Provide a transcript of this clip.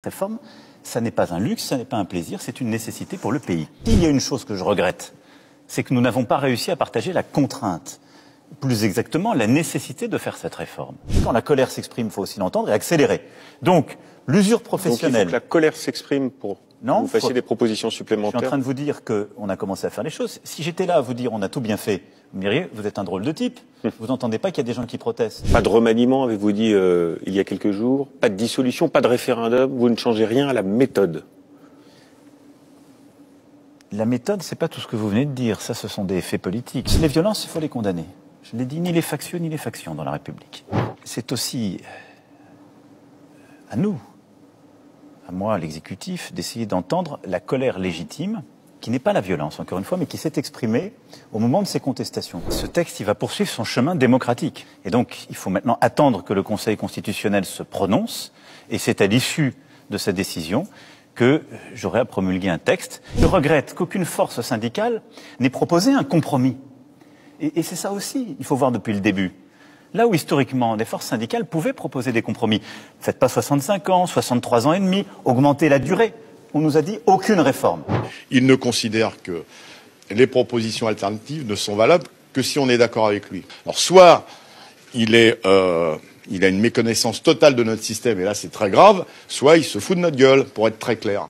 Réforme, ça n'est pas un luxe, ça n'est pas un plaisir, c'est une nécessité pour le pays. Il y a une chose que je regrette, c'est que nous n'avons pas réussi à partager la contrainte, plus exactement la nécessité de faire cette réforme. Quand la colère s'exprime, il faut aussi l'entendre et accélérer. Donc, l'usure professionnelle... Donc il faut que la colère s'exprime pour que vous fassiez des propositions supplémentaires. Je suis en train de vous dire qu'on a commencé à faire les choses. Si j'étais là à vous dire on a tout bien fait, vous me diriez, vous êtes un drôle de type. Vous n'entendez pas qu'il y a des gens qui protestent. Pas de remaniement, avez-vous dit il y a quelques jours. Pas de dissolution, pas de référendum. Vous ne changez rien à la méthode. La méthode, c'est pas tout ce que vous venez de dire. Ça, ce sont des faits politiques. Les violences, il faut les condamner. Je l'ai dit, ni les factieux, ni les factions dans la République. C'est aussi à nous, à moi, l'exécutif, d'essayer d'entendre la colère légitime, qui n'est pas la violence, encore une fois, mais qui s'est exprimée au moment de ces contestations. Ce texte, il va poursuivre son chemin démocratique. Et donc, il faut maintenant attendre que le Conseil constitutionnel se prononce, et c'est à l'issue de sa décision que j'aurai à promulguer un texte. Je regrette qu'aucune force syndicale n'ait proposé un compromis. Et c'est ça aussi, il faut voir depuis le début. Là où historiquement, des forces syndicales pouvaient proposer des compromis. Faites pas 65 ans, 63 ans et demi, augmentez la durée. On nous a dit aucune réforme. Il ne considère que les propositions alternatives ne sont valables que si on est d'accord avec lui. Alors soit il a une méconnaissance totale de notre système, et là c'est très grave, soit il se fout de notre gueule, pour être très clair.